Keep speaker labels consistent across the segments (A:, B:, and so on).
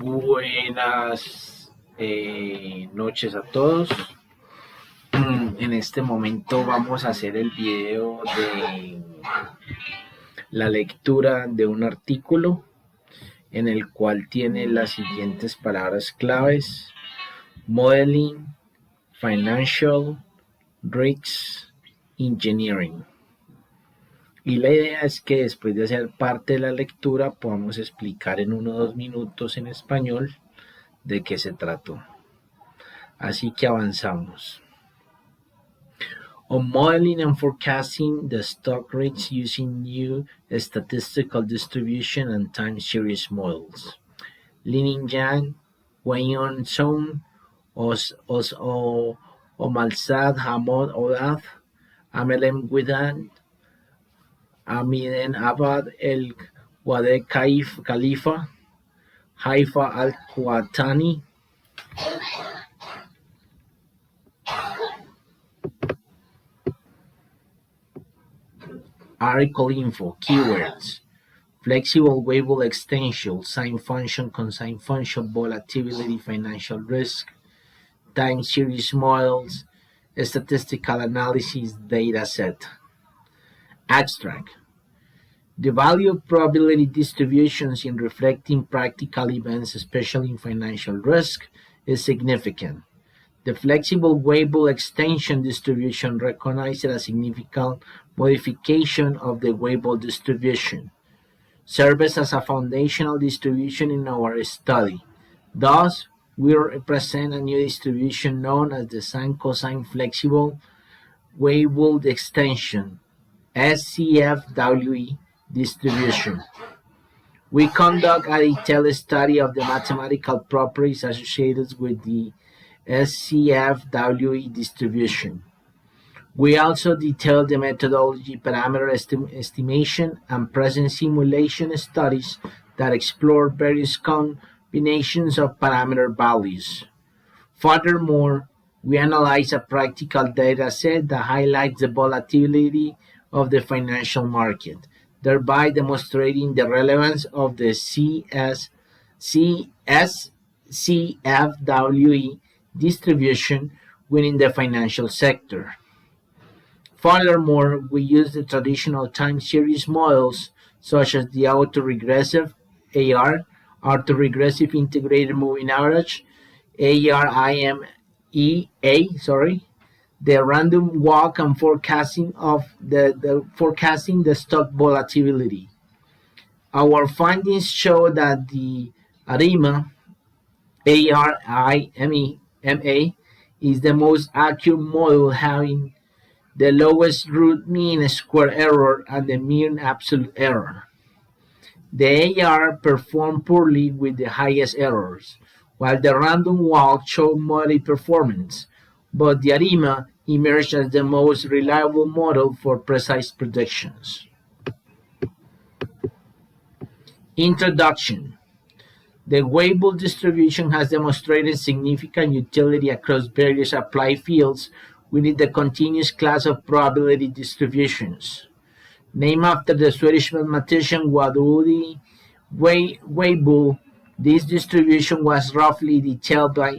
A: Buenas noches a todos. En este momento vamos a hacer el video de la lectura de un artículo en el cual tiene las siguientes palabras claves: modeling, financial, risks, engineering. Y la idea es que después de hacer parte de la lectura podamos explicar en 1 o 2 minutos en español de qué se trató. Así que avanzamos. On modeling and forecasting the stock rates using new statistical distribution and time series models. Linin Yang, Weyon Song, Omalsad Hamod Odad, Amelem Guidan, Amiden Abad El Wade Khalifa, Haifa Al-Qawatani, Article info, keywords: flexible variable extension, sine function, cosine function, volatility, financial risk, time series models, statistical analysis, data set. Abstract: the value of probability distributions in reflecting practical events, especially in financial risk, is significant. The flexible variable extension distribution recognizes a significant modification of the variable distribution, serves as a foundational distribution in our study. Thus, we represent a new distribution known as the sine-cosine flexible variable extension, SCFWE distribution. We conduct a detailed study of the mathematical properties associated with the SCFWE distribution. We also detail the methodology, parameter estimation, and present simulation studies that explore various combinations of parameter values. Furthermore, we analyze a practical data set that highlights the volatility of the financial market, thereby demonstrating the relevance of the SCFWE distribution within the financial sector. Furthermore, we use the traditional time series models such as the autoregressive AR, autoregressive integrated moving average, ARIMEA, the random walk and forecasting of forecasting the stock volatility. Our findings show that the ARIMA, ARIMEA, is the most accurate model, having the lowest root mean square error and the mean absolute error. The AR performed poorly with the highest errors, while the random walk showed moderate performance, but the ARIMA emerged as the most reliable model for precise predictions. Introduction. The variable distribution has demonstrated significant utility across various applied fields within the continuous class of probability distributions. Named after the Swedish mathematician Wadudi Weibull, this distribution was roughly detailed by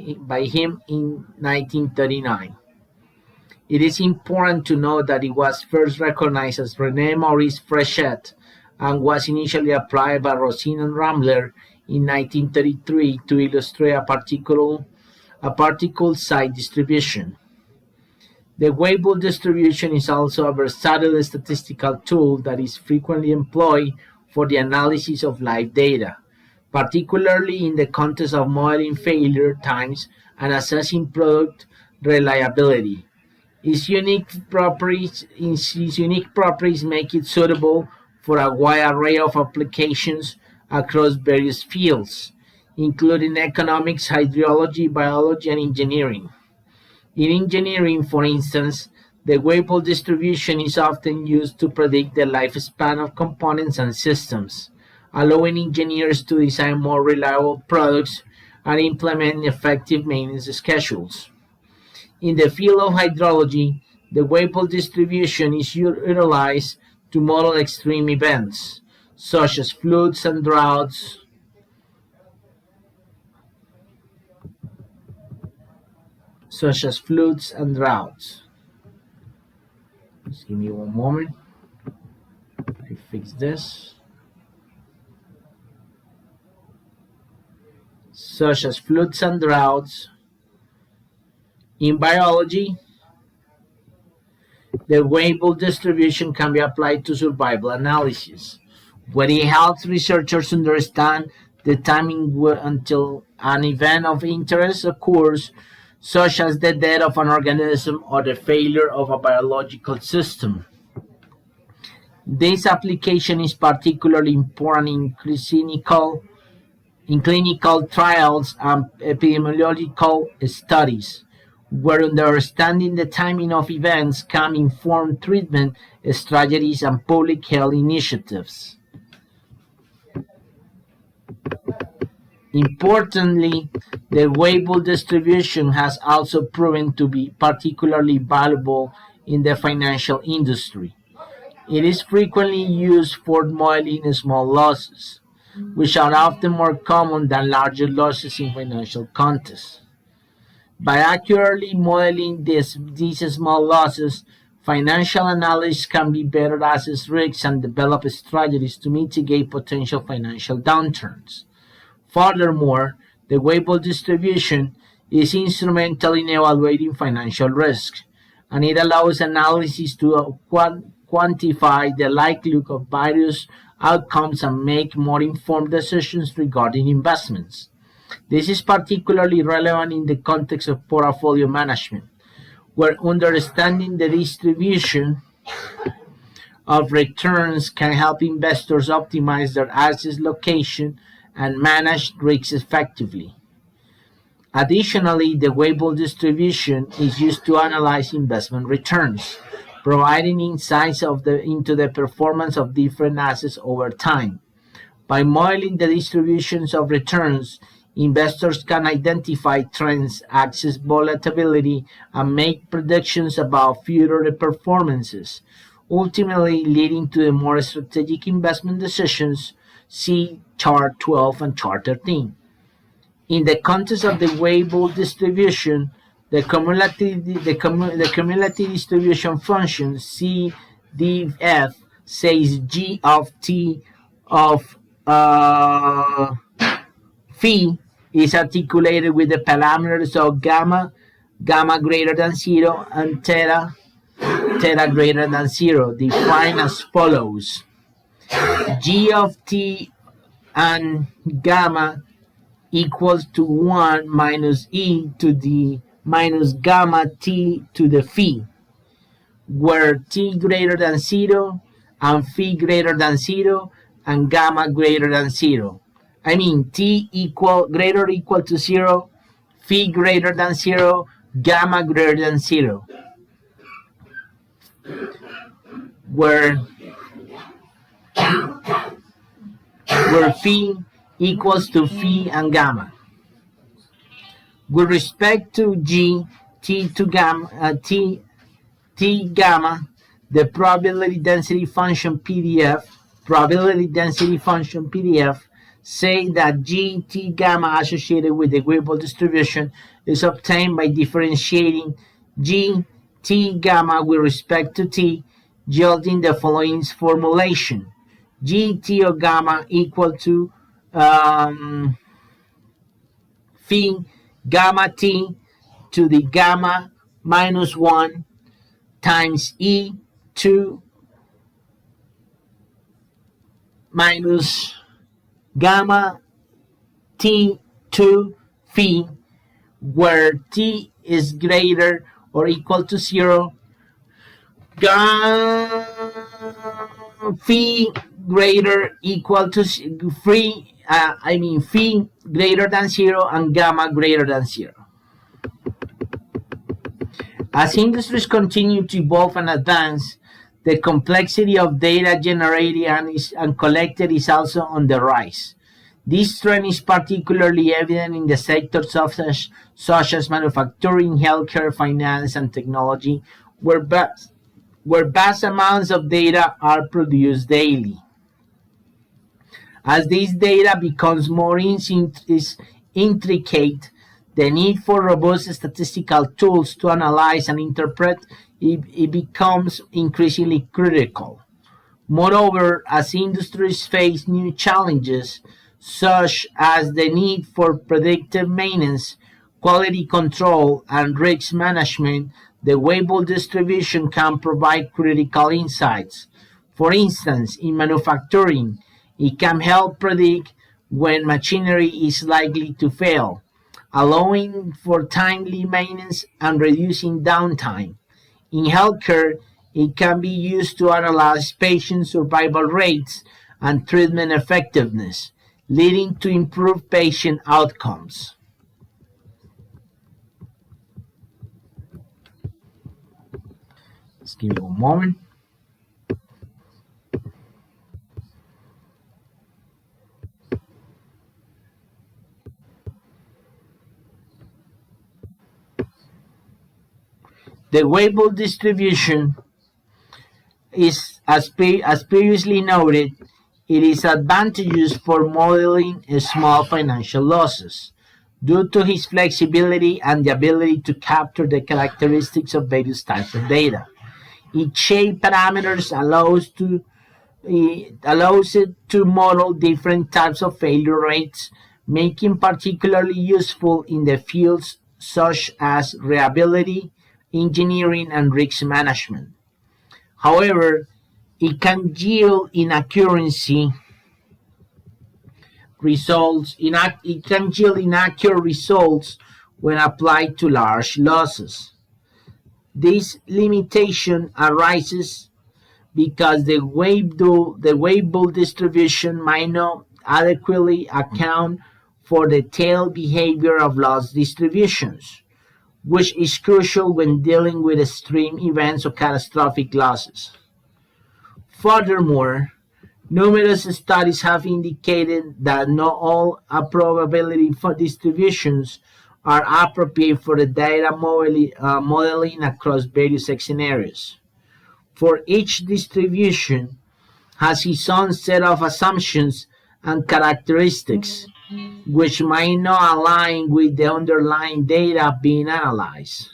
A: him in 1939. It is important to note that it was first recognized as René Maurice Fréchet and was initially applied by Rosin and Ramler in 1933 to illustrate a particle size distribution. The variable distribution is also a versatile statistical tool that is frequently employed for the analysis of live data, particularly in the context of modeling failure times and assessing product reliability. Its unique properties make it suitable for a wide array of applications across various fields, including economics, hydrology, biology, and engineering. In engineering, for instance, the variable distribution is often used to predict the lifespan of components and systems, allowing engineers to design more reliable products and implement effective maintenance schedules. In the field of hydrology, the variable distribution is utilized to model extreme events, such as floods and droughts, such as floods and droughts. Just give me one moment. I fix this. Such as floods and droughts. In biology, the Weibull distribution can be applied to survival analysis, where it helps researchers understand the timing until an event of interest occurs, such as the death of an organism or the failure of a biological system. This application is particularly important in clinical trials and epidemiological studies, where understanding the timing of events can inform treatment strategies and public health initiatives. Importantly, the Weibull distribution has also proven to be particularly valuable in the financial industry. It is frequently used for modeling small losses, which are often more common than larger losses in financial contests. By accurately modeling these small losses, financial analysts can be better assess risks and develop strategies to mitigate potential financial downturns. Furthermore, the Weibull distribution is instrumental in evaluating financial risk, and it allows analysis to quantify the likelihood of various outcomes and make more informed decisions regarding investments. This is particularly relevant in the context of portfolio management, where understanding the distribution of returns can help investors optimize their assets location and manage risks effectively. Additionally, the Weibull distribution is used to analyze investment returns, providing insights into the performance of different assets over time. By modeling the distributions of returns, investors can identify trends, access volatility, and make predictions about future performances, ultimately leading to the more strategic investment decisions. See Chart 12 and Chart 13. In the context of the Weibull distribution, the cumulative distribution function CDF says G of T of phi is articulated with the parameters of gamma greater than 0, and theta greater than 0, defined as follows. G of T and gamma equals to 1 minus e to the minus gamma t to the phi, where t greater than 0 and phi greater than 0 and gamma greater than 0. I mean t greater or equal to 0, phi greater than 0, gamma greater than 0, where phi equals to phi and gamma. With respect to G, T gamma, the probability density function PDF say that G, T gamma associated with the Weibull distribution is obtained by differentiating G, T gamma with respect to T, yielding the following formulation. G, T or gamma equal to phi gamma t to the gamma minus 1 times e 2 minus gamma t 2 phi, where t is greater or equal to 0, phi greater equal to phi greater than 0 and gamma greater than 0. As industries continue to evolve and advance, the complexity of data generated and collected is also on the rise. This trend is particularly evident in the sectors such as manufacturing, healthcare, finance, and technology, where vast amounts of data are produced daily. As this data becomes more intricate, The need for robust statistical tools to analyze and interpret it becomes increasingly critical. Moreover, as industries face new challenges, such as the need for predictive maintenance, quality control, and risk management, the Weibull distribution can provide critical insights. For instance, in manufacturing, it can help predict when machinery is likely to fail, allowing for timely maintenance and reducing downtime. In healthcare, it can be used to analyze patient survival rates and treatment effectiveness, leading to improved patient outcomes. Just give me one moment. The Weibull distribution is, as previously noted, it is advantageous for modeling small financial losses due to its flexibility and the ability to capture the characteristics of various types of data. Its shape parameters allows it to model different types of failure rates, making particularly useful in the fields such as reliability, engineering, and risk management. However, it can yield inaccurate results when applied to large losses. This limitation arises because the Weibull distribution might not adequately account for the tail behavior of loss distributions, which is crucial when dealing with extreme events or catastrophic losses. Furthermore, numerous studies have indicated that not all probability for distributions are appropriate for the data modeling across various scenarios. For each distribution has its own set of assumptions and characteristics, which might not align with the underlying data being analyzed.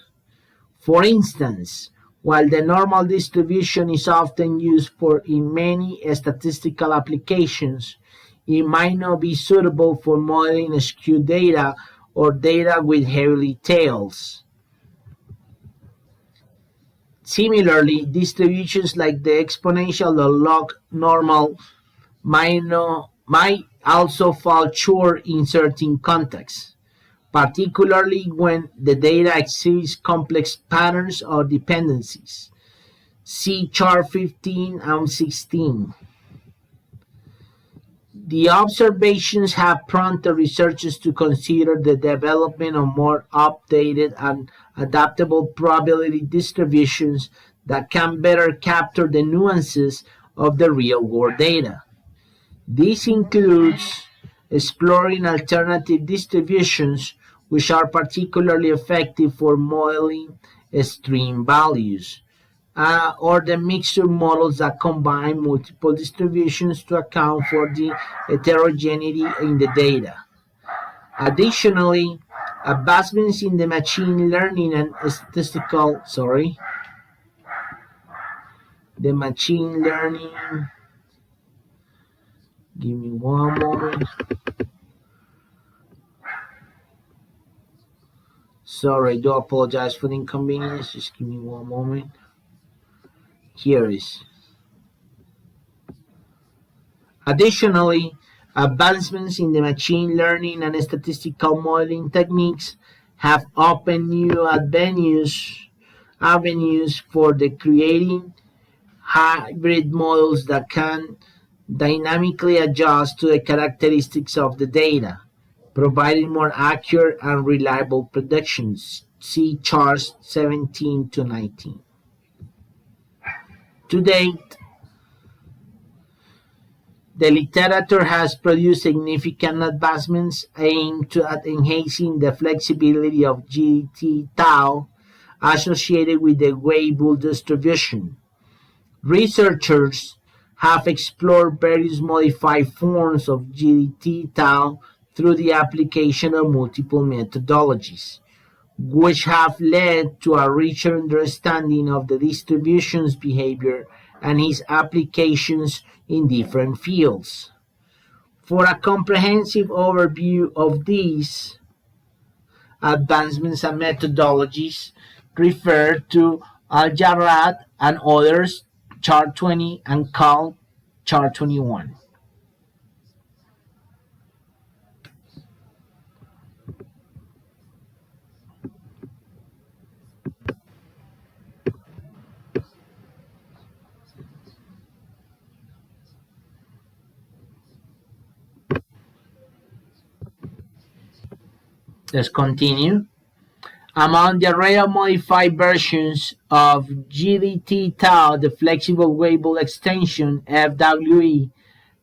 A: For instance, while the normal distribution is often used in many statistical applications, it might not be suitable for modeling skewed data or data with heavy tails. Similarly, distributions like the exponential or log normal might also fall short in certain contexts, particularly when the data exhibits complex patterns or dependencies. See chart 15 and 16. The observations have prompted researchers to consider the development of more updated and adaptable probability distributions that can better capture the nuances of the real-world data. This includes exploring alternative distributions which are particularly effective for modeling extreme values, or the mixture models that combine multiple distributions to account for the heterogeneity in the data. Additionally, advancements in the machine learning and give me one moment. Sorry, I do apologize for the inconvenience. Just give me one moment. Here is. Additionally, advancements in the machine learning and statistical modeling techniques have opened new avenues for the creating hybrid models that can dynamically adjust to the characteristics of the data, providing more accurate and reliable predictions. See charts 17 to 19. To date, the literature has produced significant advancements aimed at enhancing the flexibility of GDT tau associated with the Weibull distribution. Researchers have explored various modified forms of GDT tau through the application of multiple methodologies, which have led to a richer understanding of the distribution's behavior and its applications in different fields. For a comprehensive overview of these advancements and methodologies, refer to Al-Jarrad and others, Chart 20, and Kahl, Chart 21. Let's continue. Among the array of modified versions of GDT-Tau, the flexible waveable extension FWE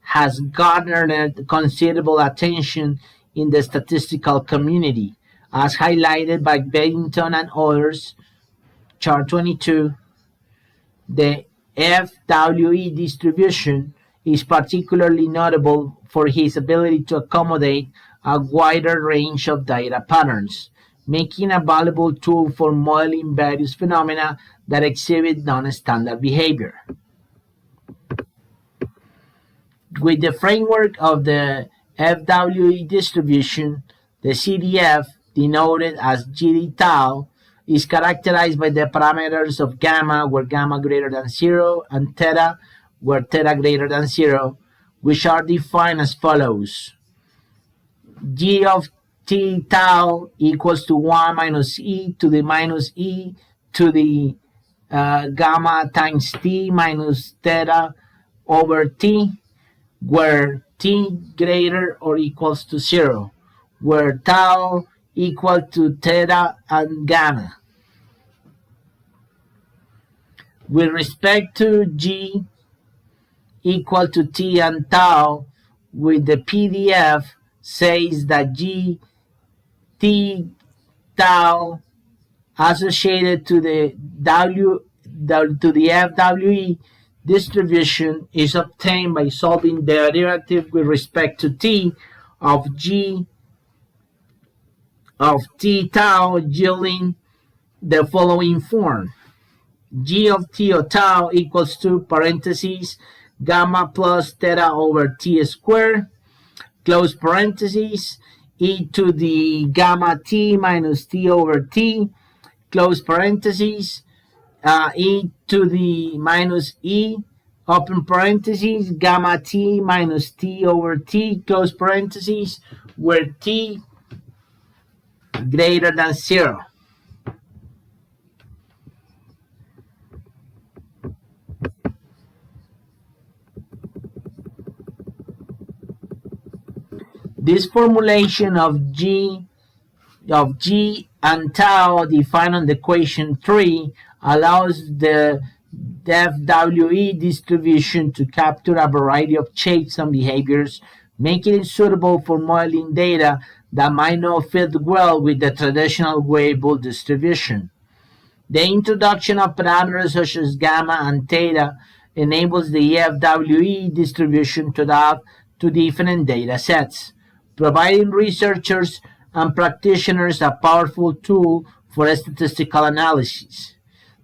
A: has garnered considerable attention in the statistical community, as highlighted by Beddington and others, Chart 22. The FWE distribution is particularly notable for its ability to accommodate a wider range of data patterns, making a valuable tool for modeling various phenomena that exhibit non-standard behavior. With the framework of the FWE distribution, the CDF, denoted as GD-tau, is characterized by the parameters of gamma, where gamma greater than 0, and theta, where theta greater than 0, which are defined as follows. G of t tau equals to 1 minus e to the minus e to the gamma times t minus theta over t, where t greater or equals to 0, where tau equal to theta and gamma. With respect to g equal to t and tau, with the PDF says that g t tau associated to the FWE distribution is obtained by solving the derivative with respect to t of g of t tau, yielding the following form: g of t of tau equals to parentheses gamma plus theta over t squared, close parentheses, e to the gamma t minus t over t, close parentheses, e to the minus e, open parentheses, gamma t minus t over t, close parentheses, where t greater than 0. This formulation of g and tau defined on the equation 3 allows the FWE distribution to capture a variety of shapes and behaviors, making it suitable for modeling data that might not fit well with the traditional waveable distribution. The introduction of parameters such as gamma and theta enables the FWE distribution to adapt to different data sets, providing researchers and practitioners a powerful tool for statistical analysis.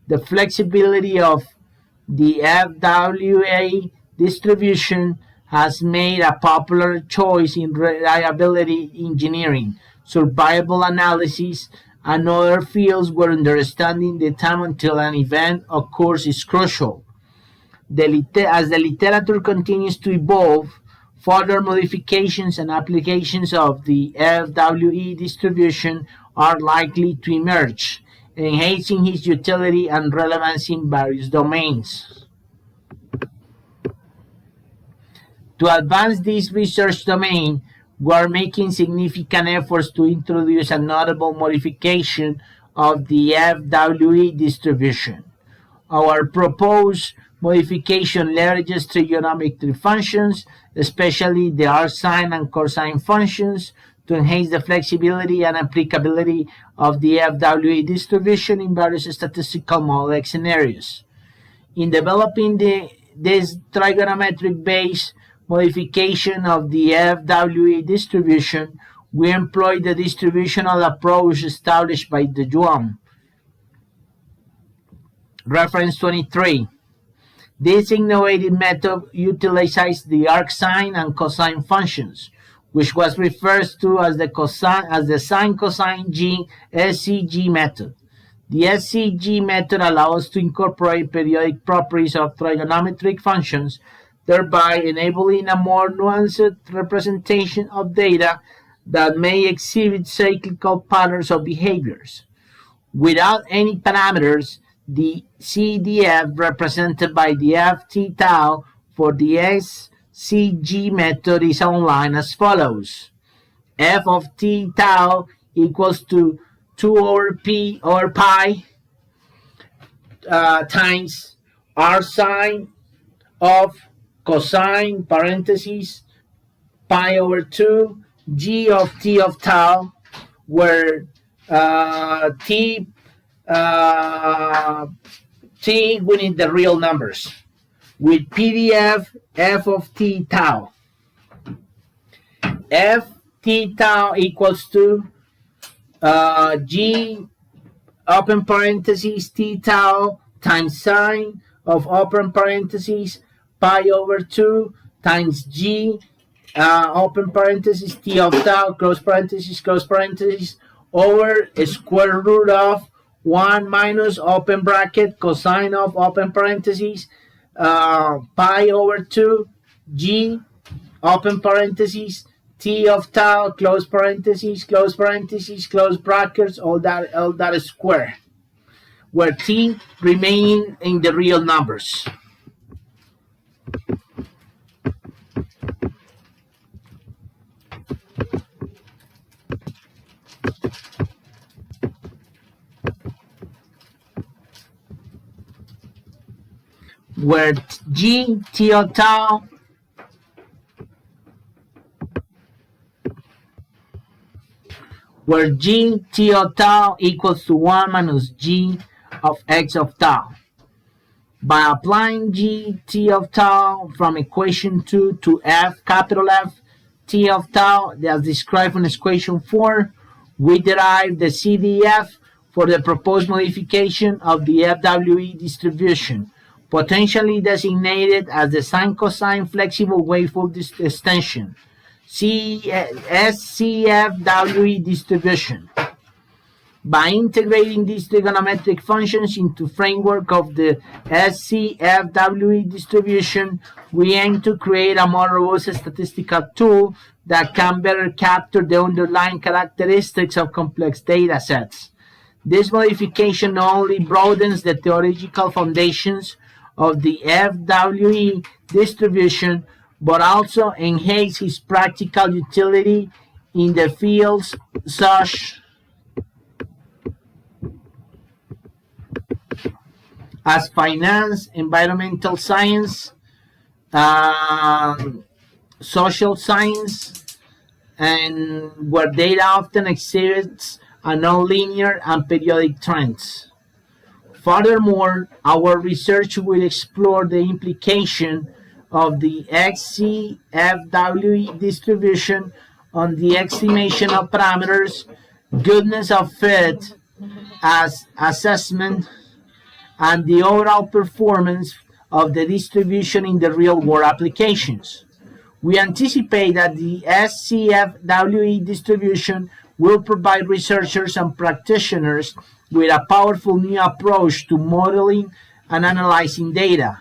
A: The flexibility of the FWA distribution has made a popular choice in reliability engineering, survival analysis, and other fields where understanding the time until an event occurs is crucial. As the literature continues to evolve, further modifications and applications of the FWE distribution are likely to emerge, enhancing its utility and relevance in various domains. To advance this research domain, we are making significant efforts to introduce a notable modification of the FWE distribution. Our proposed modification leverages trigonometric functions, especially the arcsine and cosine functions, to enhance the flexibility and applicability of the FWE distribution in various statistical modeling scenarios. In developing this trigonometric base modification of the FWE distribution, we employ the distributional approach established by de Duong. Reference 23. This innovative method utilizes the arcsine and cosine functions, which was referred to as the sine-cosine G SCG method. The SCG method allows us to incorporate periodic properties of trigonometric functions, thereby enabling a more nuanced representation of data that may exhibit cyclical patterns of behaviors. Without any parameters, the CDF represented by the ft tau for the SCG method is outlined as follows. F of t tau equals to 2 over p over pi times r sine of cosine parentheses pi over 2 g of t of tau, where t we need the real numbers, with PDF f of t tau. F t tau equals to g open parentheses t tau times sine of open parentheses pi over 2 times g open parentheses t of tau close parentheses over a square root of 1 minus open bracket cosine of open parentheses pi over 2 g open parentheses t of tau close parentheses close brackets, all that is square, where t remaining in the real numbers. Where g t of tau equals to 1 minus g of x of tau. By applying g t of tau from equation 2 to f, capital F, t of tau, as described in equation 4, we derive the CDF for the proposed modification of the FWE distribution, potentially designated as the sine-cosine flexible waveform extension, SCFWE distribution. By integrating these trigonometric functions into framework of the SCFWE distribution, we aim to create a more robust statistical tool that can better capture the underlying characteristics of complex data sets. This modification not only broadens the theoretical foundations of the FWE distribution, but also enhances its practical utility in the fields such as finance, environmental science, social science, and where data often exhibits a nonlinear and periodic trends. Furthermore, our research will explore the implication of the XCFWE distribution on the estimation of parameters, goodness of fit as assessment, and the overall performance of the distribution in the real-world applications. We anticipate that the SCFWE distribution will provide researchers and practitioners with a powerful new approach to modeling and analyzing data,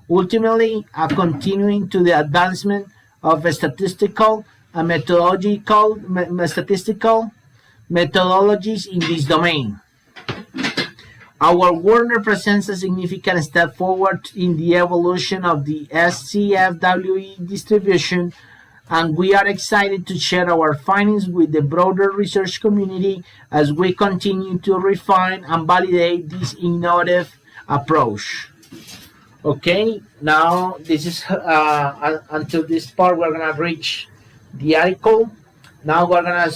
A: ultimately continuing to the advancement of statistical and statistical methodologies in this domain. Our work represents a significant step forward in the evolution of the SCFWE distribution, and we are excited to share our findings with the broader research community as we continue to refine and validate this innovative approach. Okay, now this is until this part we're gonna reach the article. Now we're gonna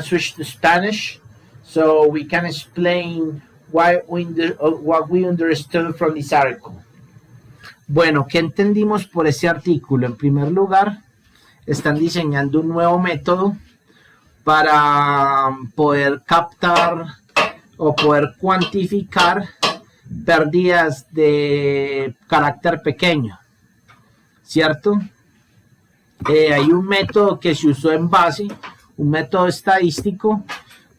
A: switch to Spanish, so we can explain what we understood from this article. Bueno, ¿qué entendimos por este artículo? En primer lugar, están diseñando un nuevo método para poder captar o poder cuantificar pérdidas de carácter pequeño, ¿cierto? Hay un método que se usó en base, un método estadístico,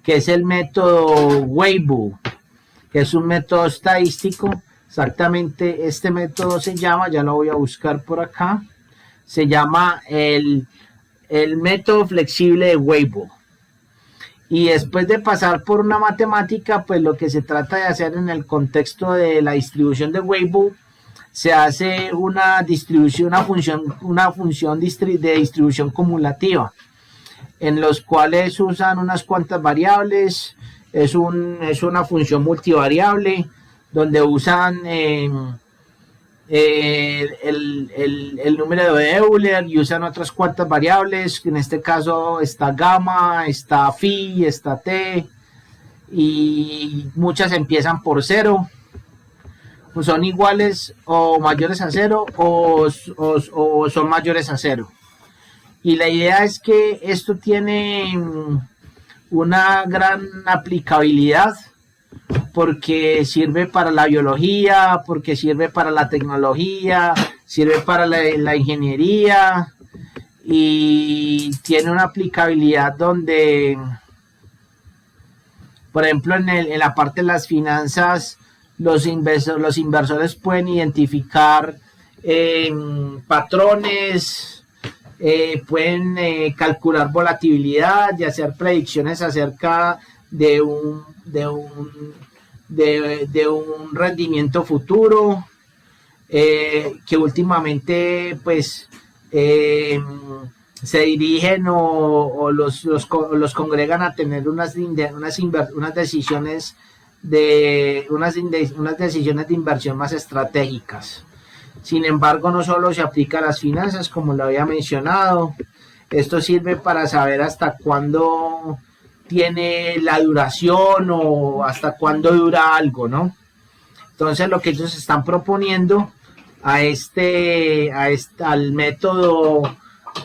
A: que es el método Weibull, que es un método estadístico. Exactamente este método se llama, ya lo voy a buscar por acá, se llama el método flexible de Weibull. Y después de pasar por una matemática, pues lo que se trata de hacer en el contexto de la distribución de Weibull, se hace una distribución, una función de distribución cumulativa, en los cuales usan unas cuantas variables. Es una función multivariable, donde usan el número de Euler y usan otras cuantas variables. En este caso está gamma, está phi, está t, y muchas empiezan por 0, son iguales o mayores a 0 o son mayores a 0. Y la idea es que esto tiene una gran aplicabilidad, porque sirve para la biología, porque sirve para la tecnología, sirve para la ingeniería, y tiene una aplicabilidad donde, por ejemplo, en la parte de las finanzas, los inversores pueden identificar patrones, pueden calcular volatilidad y hacer predicciones acerca de un rendimiento futuro, que últimamente pues se dirigen o los congregan a tener unas decisiones de inversión más estratégicas. Sin embargo, no solo se aplica a las finanzas, como lo había mencionado. Esto sirve para saber hasta cuándo tiene la duración o hasta cuándo dura algo, ¿no? Entonces, lo que ellos están proponiendo al método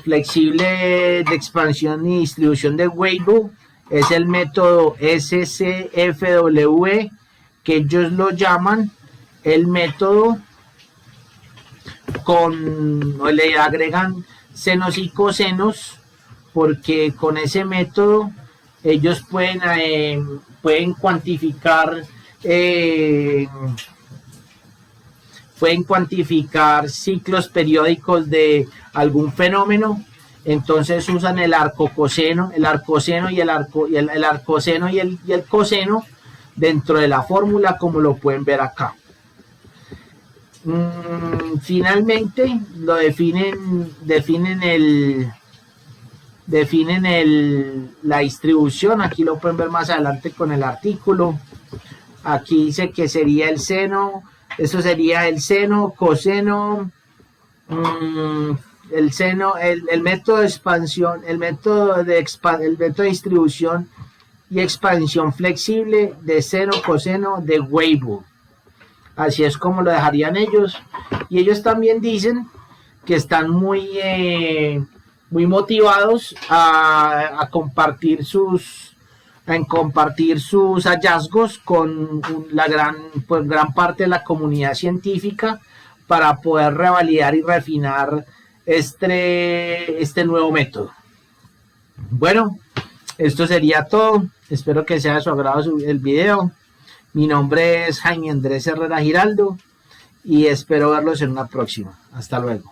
A: flexible de expansión y distribución de Weibull es el método SCFW, que ellos lo llaman el método le agregan senos y cosenos, porque con ese método ellos pueden cuantificar ciclos periódicos de algún fenómeno. Entonces usan el arcoseno y el coseno dentro de la fórmula, como lo pueden ver acá. Finalmente lo definen la distribución. Aquí lo pueden ver más adelante con el artículo. Aquí dice que sería el seno. Esto sería el seno, coseno, el seno, el método de expansión, el método de distribución y expansión flexible de seno, coseno de Weibull. Así es como lo dejarían ellos. Y ellos también dicen que están muy motivados a compartir sus hallazgos con la gran parte de la comunidad científica, para poder revalidar y refinar este nuevo método. Bueno, esto sería todo. Espero que sea de su agrado el video. Mi nombre es Jaime Andrés Herrera Giraldo y espero verlos en una próxima. Hasta luego.